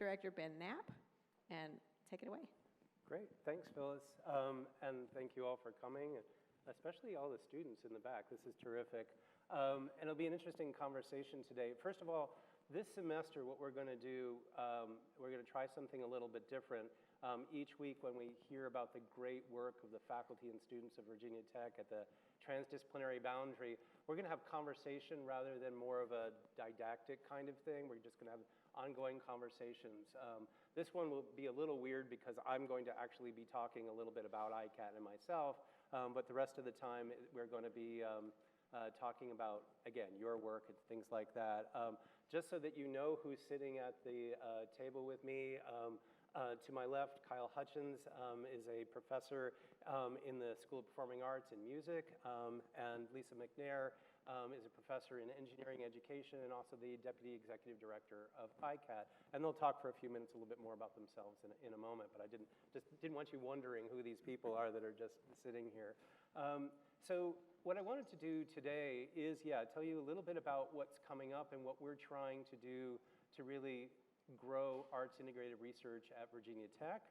Director Ben Knapp, and take it away. Great, thanks Phyllis, and thank you all for coming, and especially all the students in the back. This is terrific, and it'll be an interesting conversation today. First of all, this semester what we're going to do, we're going to try something a little bit different. Each week when we hear about the great work of the faculty and students of Virginia Tech at the transdisciplinary boundary, we're going to have conversation rather than more of a didactic kind of thing. We're just going to have ongoing conversations. This one will be a little weird because I'm going to actually be talking a little bit about ICAT and myself, but the rest of the time we're going to be talking about, again, your work and things like that. Just so that you know who's sitting at the table with me, to my left, Kyle Hutchins is a professor in the School of Performing Arts and Music, and Lisa McNair is a professor in engineering education and also the deputy executive director of ICAT. And they'll talk for a few minutes a little bit more about themselves in a moment, but I didn't want you wondering who these people are that are just sitting here. So what I wanted to do today is, tell you a little bit about what's coming up and what we're trying to do to really grow arts integrated research at Virginia Tech,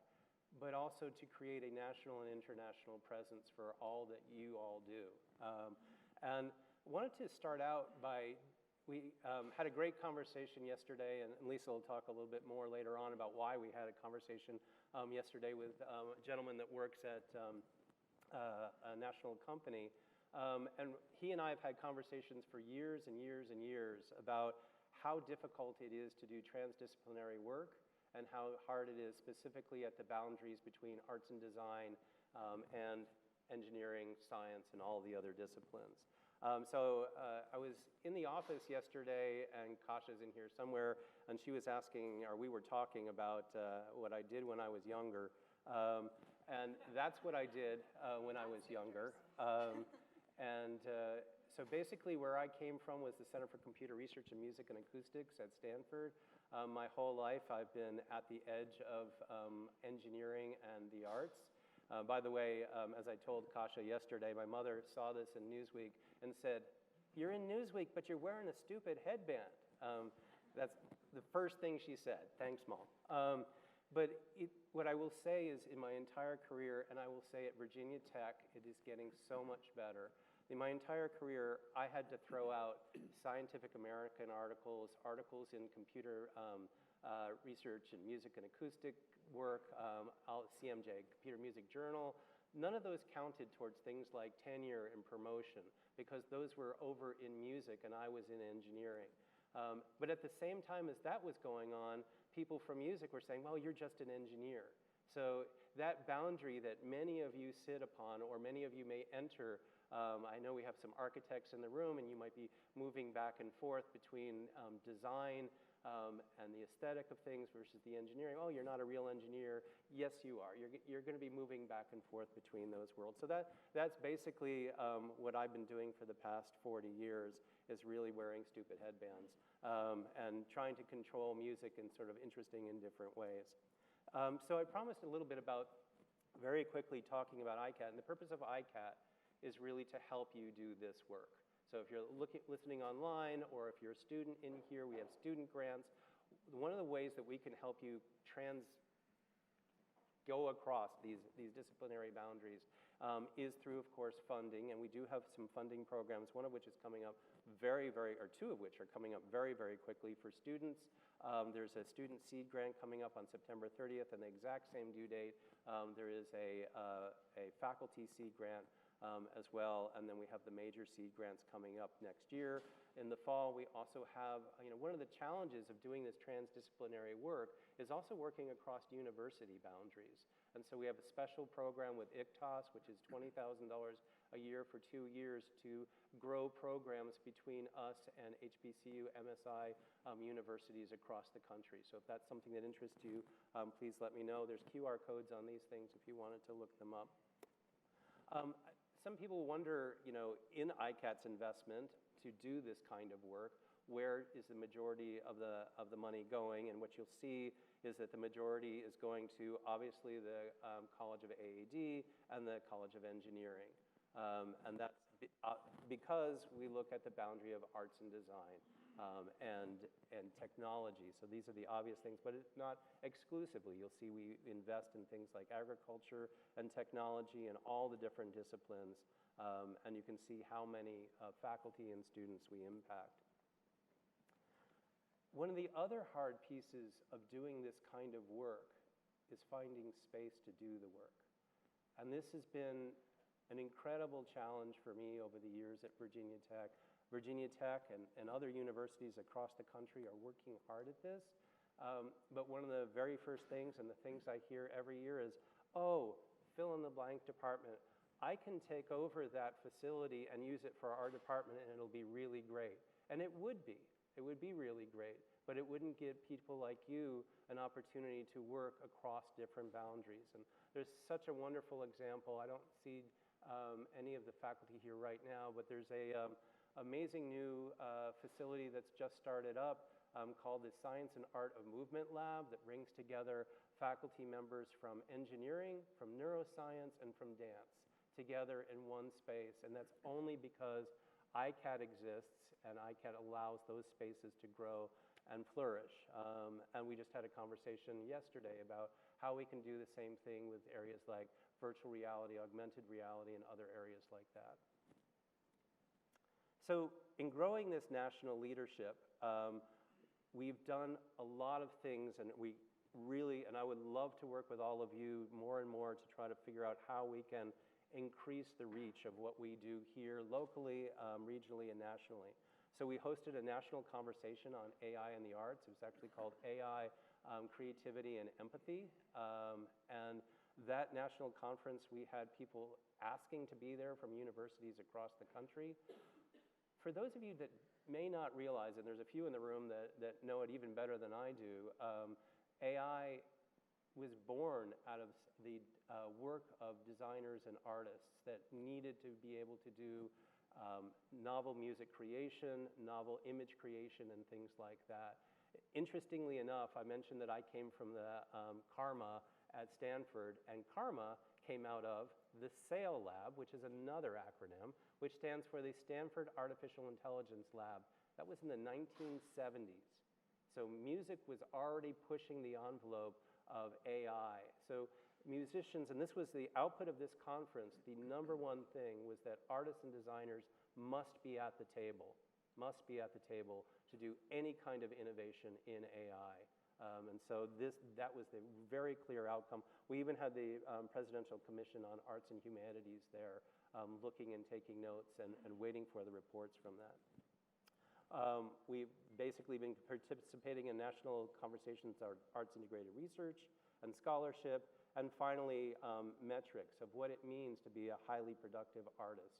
but also to create a national and international presence for all that you all do. And wanted to start out by, we had a great conversation yesterday, and Lisa will talk a little bit more later on about why we had a conversation yesterday with a gentleman that works at a national company. And he and I have had conversations for years and years and years about how difficult it is to do transdisciplinary work and how hard it is specifically at the boundaries between arts and design and engineering, science, and all the other disciplines. So I was in the office yesterday, and Kasha's in here somewhere, and she was asking, or we were talking about what I did when I was younger. And that's what I did when I was younger. So basically where I came from was the Center for Computer Research in Music and Acoustics at Stanford. My whole life I've been at the edge of engineering and the arts. By the way, as I told Kasha yesterday, my mother saw this in Newsweek and said, "You're in Newsweek, but you're wearing a stupid headband." That's the first thing she said. Thanks, Mom. But what I will say is in my entire career, and I will say at Virginia Tech, it is getting so much better. In my entire career, I had to throw out Scientific American articles, articles in computer research and music and acoustic work, CMJ, Computer Music Journal. None of those counted towards things like tenure and promotion because those were over in music and I was in engineering. But at the same time as that was going on, people from music were saying, well, you're just an engineer. So that boundary that many of you sit upon or many of you may enter, I know we have some architects in the room and you might be moving back and forth between design and the aesthetic of things versus the engineering. Oh, you're not a real engineer. Yes, you are. You're going to be moving back and forth between those worlds. So that's basically what I've been doing for the past 40 years is really wearing stupid headbands and trying to control music in sort of interesting and different ways. So I promised a little bit about, very quickly talking about ICAT, and the purpose of ICAT is really to help you do this work. So if you're listening online or if you're a student in here, we have student grants. One of the ways that we can help you go across these disciplinary boundaries is through, of course, funding, and we do have some funding programs, one of which is coming up or two of which are coming up very, very quickly for students. There's a student seed grant coming up on September 30th, and the exact same due date. There is a faculty seed grant as well, and then we have the major seed grants coming up next year. In the fall, we also have, one of the challenges of doing this transdisciplinary work is also working across university boundaries. And so we have a special program with ICTAS, which is $20,000 a year for 2 years to grow programs between us and HBCU, MSI universities across the country. So if that's something that interests you, please let me know. There's QR codes on these things if you wanted to look them up. Some people wonder, in ICAT's investment to do this kind of work, where is the majority of the money going? And what you'll see is that the majority is going to, obviously, the College of AAD and the College of Engineering. And that's because we look at the boundary of arts and design. and technology. So these are the obvious things, but it's not exclusively. You'll see we invest in things like agriculture and technology and all the different disciplines, and you can see how many faculty and students we impact. One of the other hard pieces of doing this kind of work is finding space to do the work. And this has been an incredible challenge for me over the years at Virginia Tech. Virginia Tech and other universities across the country are working hard at this. But one of the very first things and the things I hear every year is, oh, fill in the blank department. I can take over that facility and use it for our department and it'll be really great. And it would be. It would be really great. But it wouldn't give people like you an opportunity to work across different boundaries. And there's such a wonderful example. I don't see any of the faculty here right now, but there's a amazing new facility that's just started up called the Science and Art of Movement Lab that brings together faculty members from engineering, from neuroscience, and from dance together in one space. And that's only because ICAT exists and ICAT allows those spaces to grow and flourish. And we just had a conversation yesterday about how we can do the same thing with areas like virtual reality, augmented reality, and other areas like that. So in growing this national leadership, we've done a lot of things, and I would love to work with all of you more and more to try to figure out how we can increase the reach of what we do here locally, regionally, and nationally. So we hosted a national conversation on AI and the arts. It was actually called AI, Creativity and Empathy. And that national conference, we had people asking to be there from universities across the country. For those of you that may not realize, and there's a few in the room that know it even better than I do, AI was born out of the work of designers and artists that needed to be able to do novel music creation, novel image creation, and things like that. Interestingly enough, I mentioned that I came from the CARMA at Stanford, and CARMA came out of the SAIL Lab, which is another acronym, which stands for the Stanford Artificial Intelligence Lab. That was in the 1970s. So music was already pushing the envelope of AI. So musicians, and this was the output of this conference, the number one thing was that artists and designers must be at the table to do any kind of innovation in AI. And so that was the very clear outcome. We even had the Presidential Commission on Arts and Humanities there looking and taking notes and waiting for the reports from that. We've basically been participating in national conversations on arts integrated research and scholarship, and finally metrics of what it means to be a highly productive artist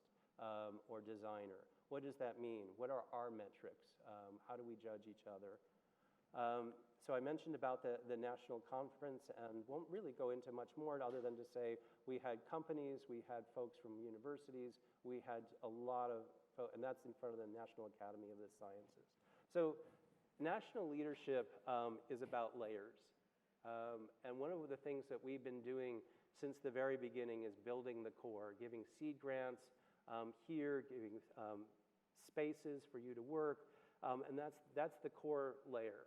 or designer. What does that mean? What are our metrics? How do we judge each other? So I mentioned about the national conference and won't really go into much more other than to say we had companies, we had folks from universities, we had a lot of, and that's in front of the National Academy of the Sciences. So national leadership is about layers. And one of the things that we've been doing since the very beginning is building the core, giving seed grants here, giving spaces for you to work, and that's the core layer.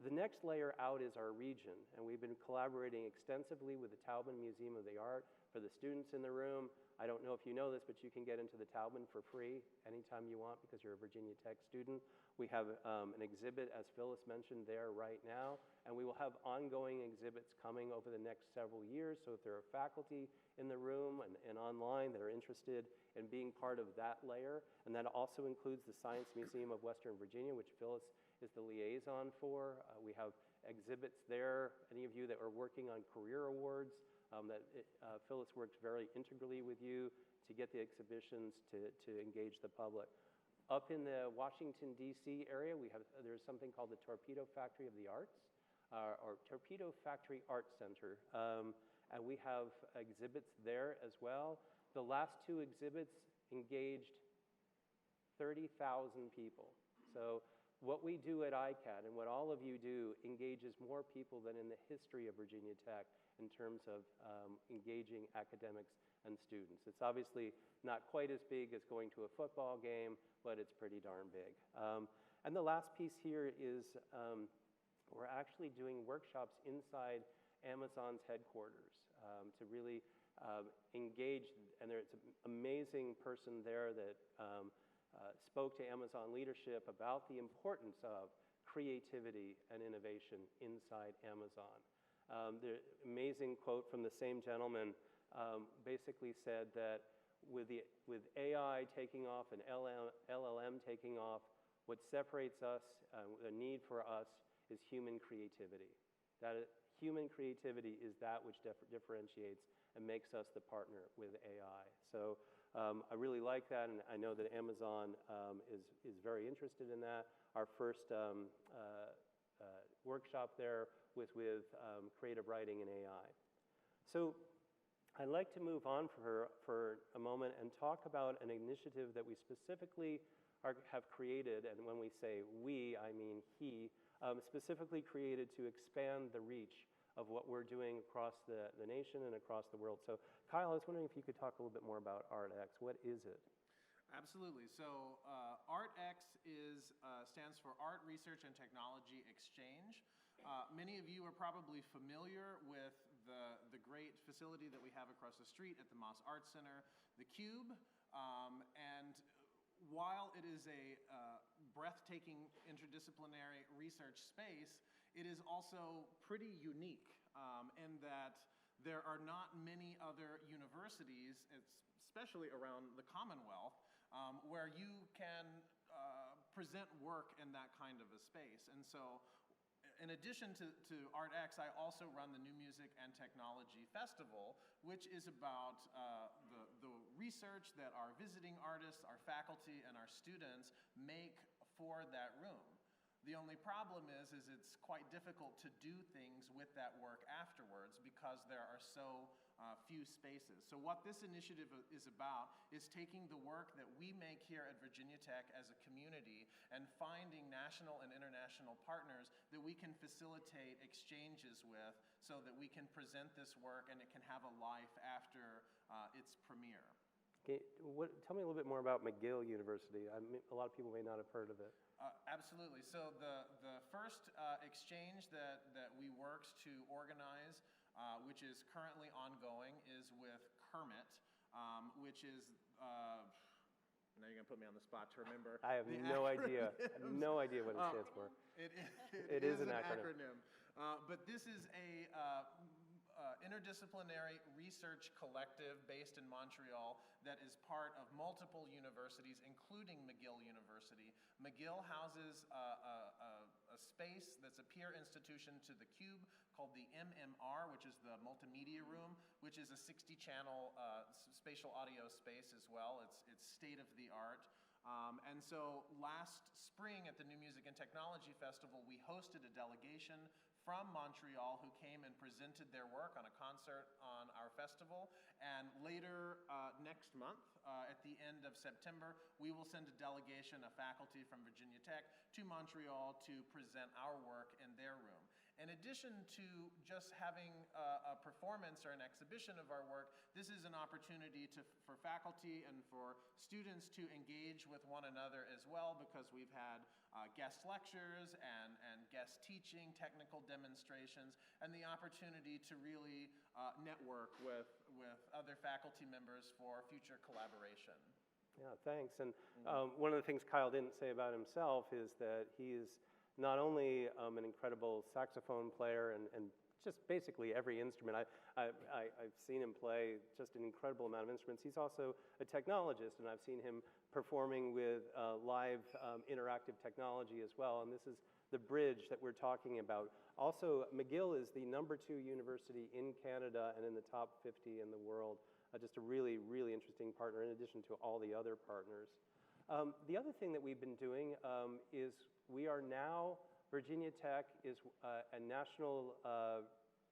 The next layer out is our region, and we've been collaborating extensively with the Taubman Museum of the Art. For the students in the room, I don't know if you know this, but you can get into the Taubman for free anytime you want because you're a Virginia Tech student. We have an exhibit, as Phyllis mentioned, there right now, and we will have ongoing exhibits coming over the next several years. So if there are faculty in the room and online that are interested in being part of that layer, and that also includes the Science Museum of Western Virginia, which Phyllis is the liaison for. We have exhibits there. Any of you that are working on career awards, Phyllis works very integrally with you to get the exhibitions to engage the public. Up in the Washington, D.C. area, there's something called the Torpedo Factory of the Arts, or Torpedo Factory Arts Center, and we have exhibits there as well. The last two exhibits engaged 30,000 people. So what we do at ICAT and what all of you do engages more people than in the history of Virginia Tech in terms of engaging academics and students. It's obviously not quite as big as going to a football game, but it's pretty darn big. And the last piece here is we're actually doing workshops inside Amazon's headquarters to really engage, and there's an amazing person there that spoke to Amazon leadership about the importance of creativity and innovation inside Amazon. The amazing quote from the same gentleman basically said that with AI taking off and LLM taking off, what separates us, the need for us, is human creativity. Human creativity is that which differentiates and makes us the partner with AI. So I really like that, and I know that Amazon is very interested in that. Our first workshop there was with creative writing and AI. So I'd like to move on for a moment and talk about an initiative that we specifically have created, and when we say we, I mean he, specifically created to expand the reach of what we're doing across the nation and across the world. So Kyle, I was wondering if you could talk a little bit more about ArtX. What is it? Absolutely. So ArtX stands for Art, Research, and Technology Exchange. Many of you are probably familiar with the great facility that we have across the street at the Moss Art Center, the Cube. And while it is a breathtaking interdisciplinary research space, it is also pretty unique in that there are not many other universities, especially around the Commonwealth, where you can present work in that kind of a space. And so in addition to ArtX, I also run the New Music and Technology Festival, which is about the research that our visiting artists, our faculty, and our students make for that room. The only problem is it's quite difficult to do things with that work afterwards because there are so few spaces. So what this initiative is about is taking the work that we make here at Virginia Tech as a community and finding national and international partners that we can facilitate exchanges with so that we can present this work and it can have a life after its premiere. Okay, tell me a little bit more about McGill University. A lot of people may not have heard of it. Absolutely. So the first exchange that we worked to organize, which is currently ongoing, is with Kermit, which is, now you're going to put me on the spot to remember. I have no idea. I have no idea what it stands for. It is an acronym. But this is a interdisciplinary research collective based in Montreal that is part of multiple universities, including McGill University. McGill houses a space that's a peer institution to the Cube called the MMR, which is the Multimedia Room, which is a 60-channel spatial audio space as well. It's state-of-the-art. And so last spring at the New Music and Technology Festival, we hosted a delegation from Montreal who came and presented their work on a concert on our festival. And later next month, at the end of September, we will send a delegation of faculty from Virginia Tech to Montreal to present our work in their room. In addition to just having a performance or an exhibition of our work, this is an opportunity for faculty and for students to engage with one another as well, because we've had guest lectures and guest teaching, technical demonstrations, and the opportunity to really network with other faculty members for future collaboration. Yeah, thanks. And one of the things Kyle didn't say about himself is that he's not only an incredible saxophone player and just basically every instrument. I've seen him play just an incredible amount of instruments. He's also a technologist, and I've seen him performing with live interactive technology as well. And this is the bridge that we're talking about. Also, McGill is the #2 university in Canada and in the top 50 in the world. Just a really, really interesting partner in addition to all the other partners. The other thing that we've been doing is we are now, Virginia Tech is a national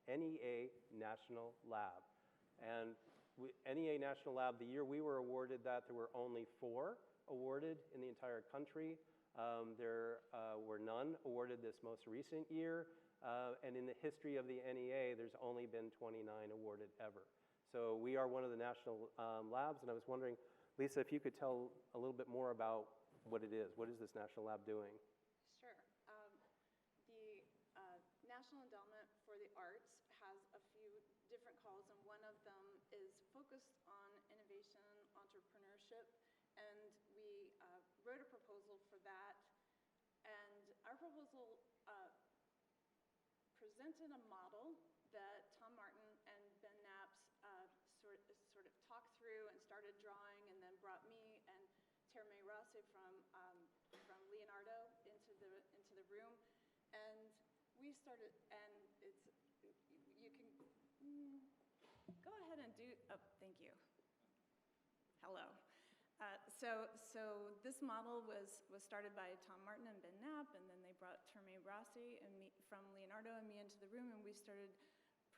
NEA National Lab. And NEA National Lab, the year we were awarded that, there were only 4 awarded in the entire country. There were none awarded this most recent year, and in the history of the NEA, there's only been 29 awarded ever. So we are one of the national labs, and I was wondering, Lisa, if you could tell a little bit more about what it is. What is this national lab doing? Sure. The National Endowment for the Arts has a few different calls, and one of them is focused on innovation, entrepreneurship, and we wrote a proposal for that. And our proposal presented a model that Tom Martin and Ben Knapp sort of talked through and started drawing, and then brought me and Terme Rossi from Leonardo into the room, and we started. And you can go ahead and do. Oh, thank you. Hello. So this model was started by Tom Martin and Ben Knapp, and then they brought Terme Rossi and me from Leonardo and me into the room, and we started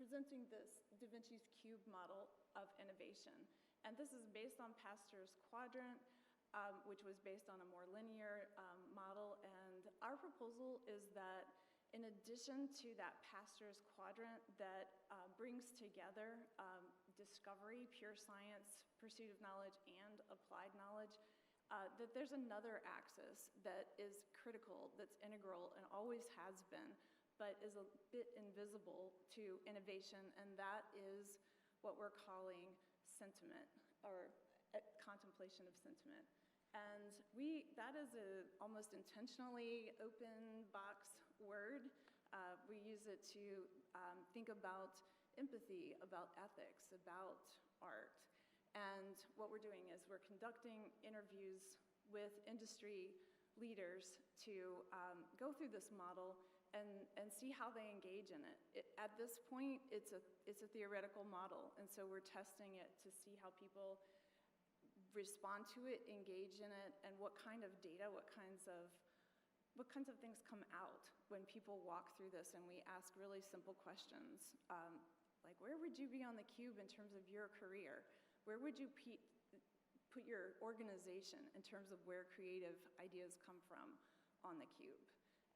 presenting this Da Vinci's Cube model of innovation. And this is based on Pasteur's quadrant, which was based on a more linear model. And our proposal is that in addition to that Pasteur's quadrant that brings together discovery, pure science, pursuit of knowledge, and applied knowledge, that there's another axis that is critical, that's integral, and always has been, but is a bit invisible to innovation, and that is what we're calling sentiment, or contemplation of sentiment. And that is a almost intentionally open box word. We use it to think about empathy, about ethics, about art. And what we're doing is we're conducting interviews with industry leaders to go through this model and see how they engage in it. At this point, it's a theoretical model, and so we're testing it to see how people respond to it, engage in it, and what kind of data, what kinds of things come out when people walk through this. And we ask really simple questions, like where would you be on the cube in terms of your career? Where would you put your organization in terms of where creative ideas come from on the cube?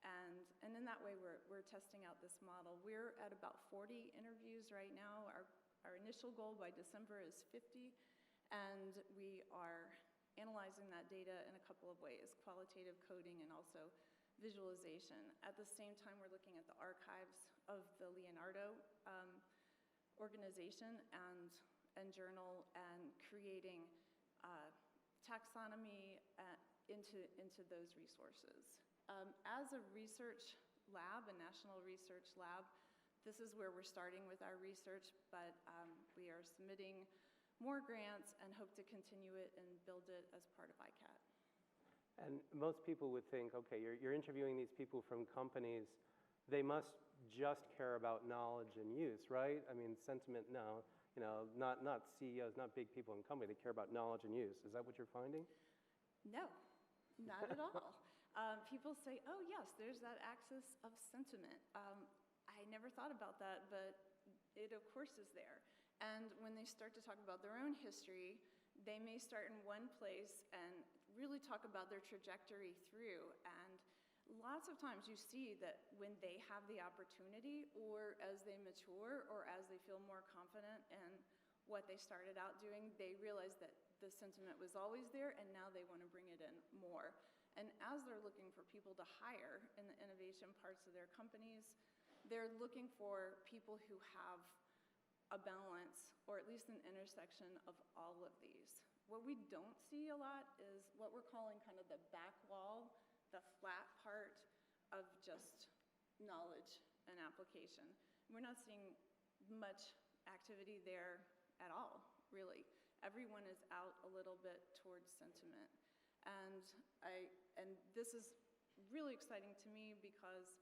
And in that way, we're testing out this model. We're at about 40 interviews right now. Our initial goal by December is 50, and we are analyzing that data in a couple of ways: qualitative coding and also visualization. At the same time, we're looking at the archives of the Leonardo organization and journal, and creating taxonomy into those resources. As a research lab, a national research lab, this is where we're starting with our research, but we are submitting more grants and hope to continue it and build it as part of ICAT. And most people would think, okay, you're interviewing these people from companies, they must just care about knowledge and use, right? I mean, sentiment, no, not CEOs, not big people in company, they care about knowledge and use. Is that what you're finding? No, not at all. People say, oh yes, there's that axis of sentiment. I never thought about that, but it of course is there. And when they start to talk about their own history, they may start in one place and really talk about their trajectory through. And lots of times you see that when they have the opportunity, or as they mature, or as they feel more confident in what they started out doing, they realize that the sentiment was always there, and now they want to bring it in more. And as they're looking for people to hire in the innovation parts of their companies, they're looking for people who have a balance, or at least an intersection of all of these. What we don't see a lot is what we're calling kind of the back wall, the flat part of just knowledge and application. We're not seeing much activity there at all, really. Everyone is out a little bit towards sentiment. And this is really exciting to me because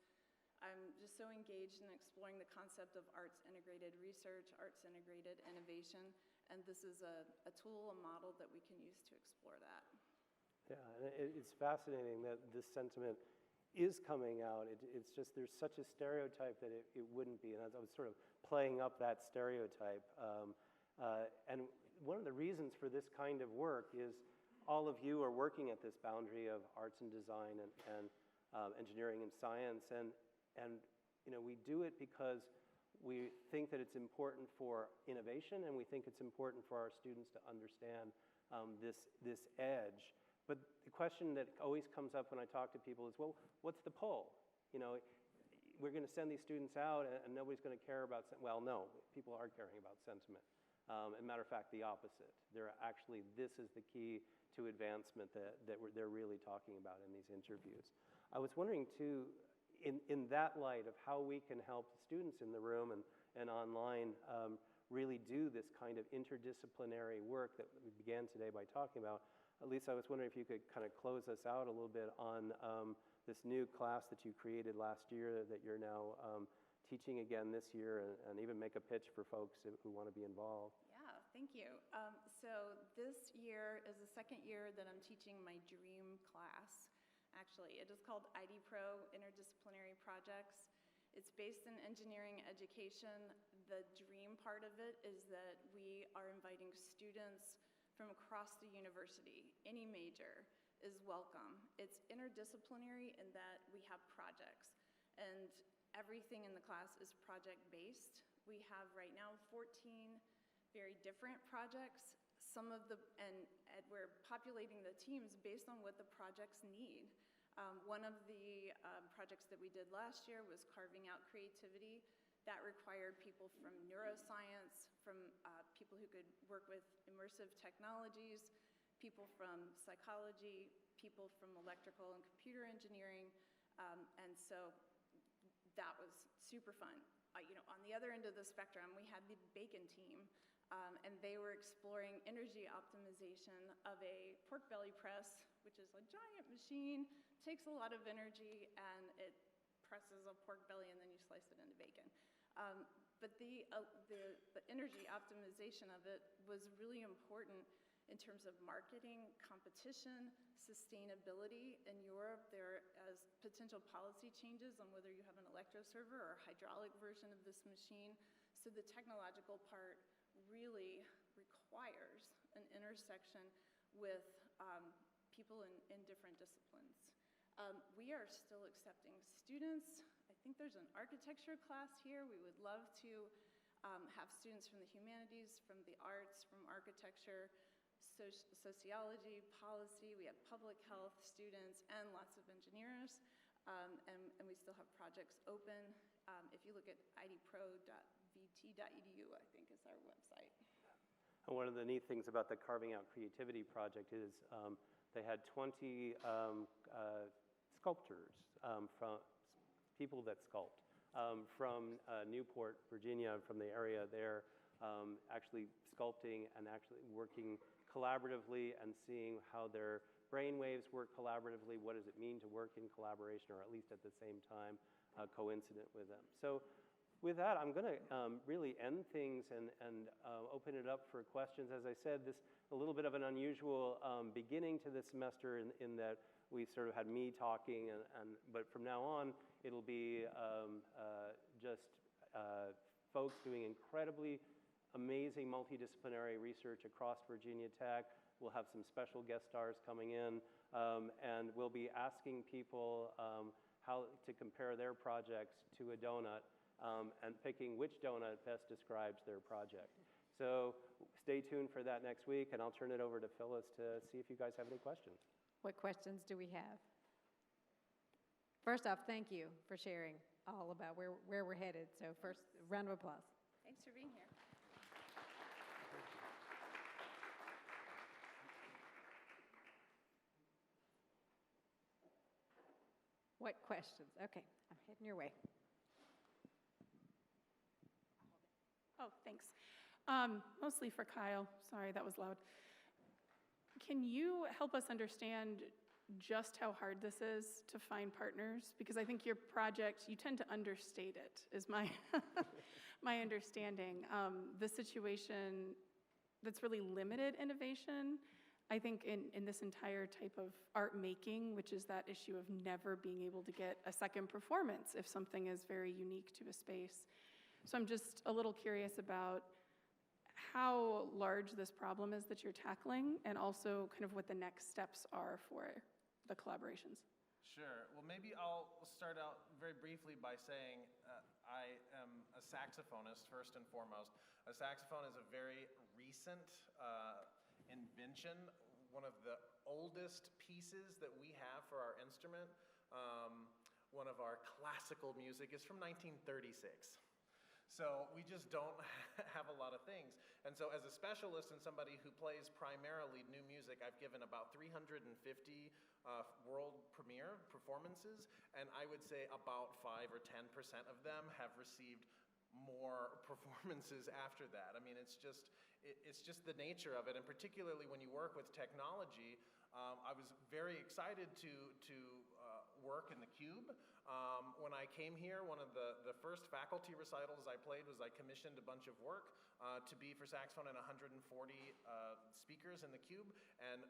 I'm just so engaged in exploring the concept of arts integrated research, arts integrated innovation, and this is a tool, a model that we can use to explore that. Yeah, and it's fascinating that this sentiment is coming out. It's just, there's such a stereotype that it wouldn't be, and I was sort of playing up that stereotype. And one of the reasons for this kind of work is all of you are working at this boundary of arts and design and engineering and science, and we do it because we think that it's important for innovation, and we think it's important for our students to understand this edge. But the question that always comes up when I talk to people is, well, what's the pull? We're going to send these students out and nobody's going to care about, well, no, people are caring about sentiment. As a matter of fact, the opposite. This is the key to advancement that they're really talking about in these interviews. I was wondering too, in that light of how we can help the students in the room and online really do this kind of interdisciplinary work that we began today by talking about. Lisa, I was wondering if you could kind of close us out a little bit on this new class that you created last year that you're now teaching again this year, and even make a pitch for folks who want to be involved. Yeah, thank you. So this year is the second year that I'm teaching my dream class. Actually, it is called ID Pro Interdisciplinary Projects. It's based in engineering education. The dream part of it is that we are inviting students from across the university. Any major is welcome. It's interdisciplinary in that we have projects, and everything in the class is project-based. We have right now 14 very different projects. And we're populating the teams based on what the projects need. One of the projects that we did last year was carving out creativity. That required people from neuroscience, from people who could work with immersive technologies, people from psychology, people from electrical and computer engineering, and so that was super fun. On the other end of the spectrum, we had the bacon team, and they were exploring energy optimization of a pork belly press, which is a giant machine, takes a lot of energy, and it presses a pork belly, and then you slice it into bacon. But the energy optimization of it was really important in terms of marketing, competition, sustainability. In Europe, there are potential policy changes on whether you have an electroserver or a hydraulic version of this machine. So the technological part really requires an intersection with people in different disciplines. We are still accepting students. I think there's an architecture class here. We would love to have students from the humanities, from the arts, from architecture, sociology, policy. We have public health students and lots of engineers. And we still have projects open. If you look at idpro.vt.edu, I think is our website. And one of the neat things about the Carving Out Creativity project is they had 20 sculptors, from people that sculpt, from Newport, Virginia, from the area there, actually sculpting and actually working collaboratively and seeing how their brain waves work collaboratively. What does it mean to work in collaboration, or at least at the same time, coincident with them? So with that, I'm going to really end things and open it up for questions. As I said, this a little bit of an unusual beginning to this semester in that we sort of had me talking, but from now on, it'll be just folks doing incredibly amazing multidisciplinary research across Virginia Tech. We'll have some special guest stars coming in, and we'll be asking people how to compare their projects to a donut, and picking which donut best describes their project. So stay tuned for that next week, and I'll turn it over to Phyllis to see if you guys have any questions. What questions do we have? First off, thank you for sharing all about where we're headed. So first, round of applause. Thanks for being here. What questions? Okay, I'm heading your way. Oh, thanks. Mostly for Kyle. Sorry, that was loud. Can you help us understand just how hard this is to find partners? Because I think your project, you tend to understate it, is my, my understanding. The situation that's really limited innovation, I think in this entire type of art making, which is that issue of never being able to get a second performance if something is very unique to a space. So I'm just a little curious about how large this problem is that you're tackling, and also kind of what the next steps are for the collaborations. Sure. Well, maybe I'll start out very briefly by saying I am a saxophonist first and foremost. A saxophone is a very recent invention, one of the oldest pieces that we have for our instrument. One of our classical music is from 1936. So we just don't have a lot of things. And so as a specialist and somebody who plays primarily new music, I've given about 350 world premiere performances, and I would say about 5 or 10% of them have received more performances after that. I mean, it's just the nature of it, and particularly when you work with technology, I was very excited to work in the Cube. When I came here, one of the first faculty recitals I played was I commissioned a bunch of work to be for saxophone and 140 speakers in the Cube, and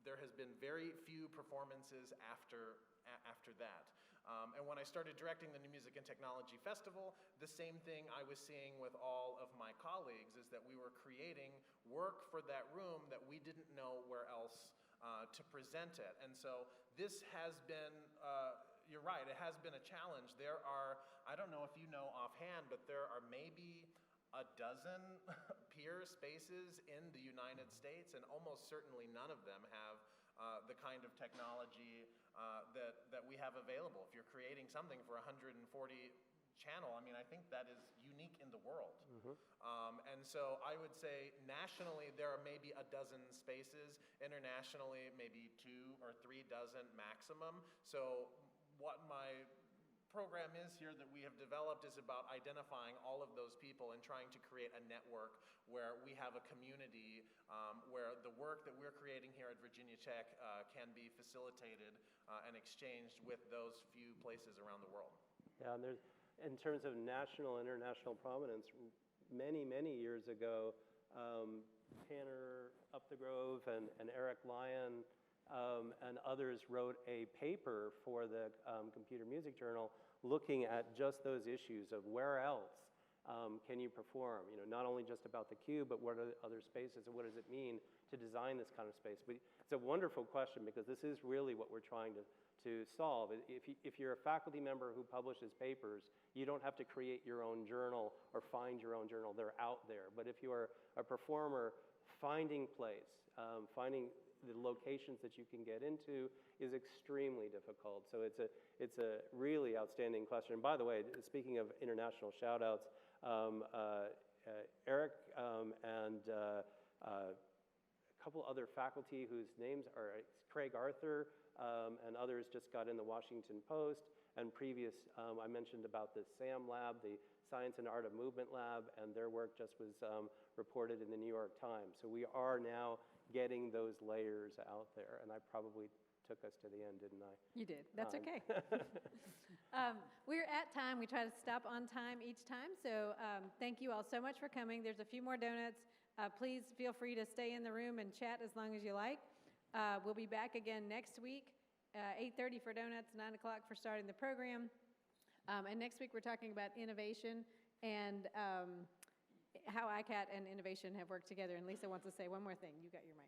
there has been very few performances after that. And when I started directing the New Music and Technology Festival, the same thing I was seeing with all of my colleagues is that we were creating work for that room that we didn't know where else to present it. And so this has been, you're right, it has been a challenge. There are, I don't know if you know offhand, but there are maybe a dozen peer spaces in the United States, and almost certainly none of them have the kind of technology that we have available. If you're creating something for 140 channel, I mean, I think that is unique in the world. And so I would say nationally there are maybe a dozen spaces, internationally maybe 2 or 3 dozen maximum. So what my program is here that we have developed is about identifying all of those people and trying to create a network where we have a community where the work that we're creating here at Virginia Tech can be facilitated and exchanged with those few places around the world. Yeah, and there's, in terms of national, international prominence, many, many years ago, Tanner Upthegrove and Eric Lyon and others wrote a paper for the Computer Music Journal looking at just those issues of where else can you perform, you know, not only just about the Cube, but what are the other spaces and what does it mean to design this kind of space. But it's a wonderful question because this is really what we're trying to solve. If you're a faculty member who publishes papers, you don't have to create your own journal or find your own journal. They're out there. But if you are a performer, finding place, finding the locations that you can get into is extremely difficult. So it's a really outstanding question. And by the way, speaking of international shout-outs, Eric and a couple other faculty whose names are Craig Arthur and others just got in the Washington Post. And previous, I mentioned about the SAM Lab, the Science and Art of Movement Lab, and their work just was reported in the New York Times. So we are now getting those layers out there, and I probably took us to the end, didn't I? You did. That's okay. We're at time. We try to stop on time each time. So thank you all so much for coming. There's a few more donuts. Please feel free to stay in the room and chat as long as you like. We'll be back again next week, 8:30 for donuts, 9 o'clock for starting the program. And next week we're talking about innovation and how ICAT and innovation have worked together. And Lisa wants to say one more thing. You got your mic.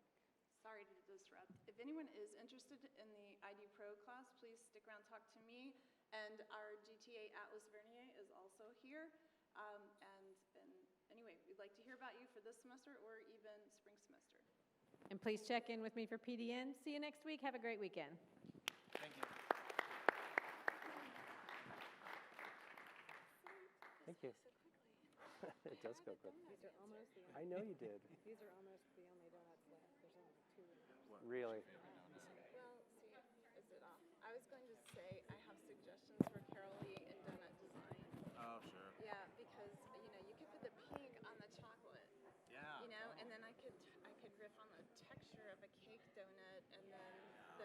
Sorry to disrupt. If anyone is interested in the ID Pro class, please stick around, talk to me. And our GTA Atlas Vernier is also here. And anyway, we'd like to hear about you for this semester or even spring semester. And please check in with me for PDN. See you next week. Have a great weekend. Thank you. Thank you. It does go quick. These are almost the I know you did. These are almost the only donuts left. There's only 2 in there. Really? Well, see, is it off? I was going to say I have suggestions for Carol Lee in donut design. Oh, sure. Yeah, because, you know, you could put the pink on the chocolate. Yeah. You know, and then I could riff on the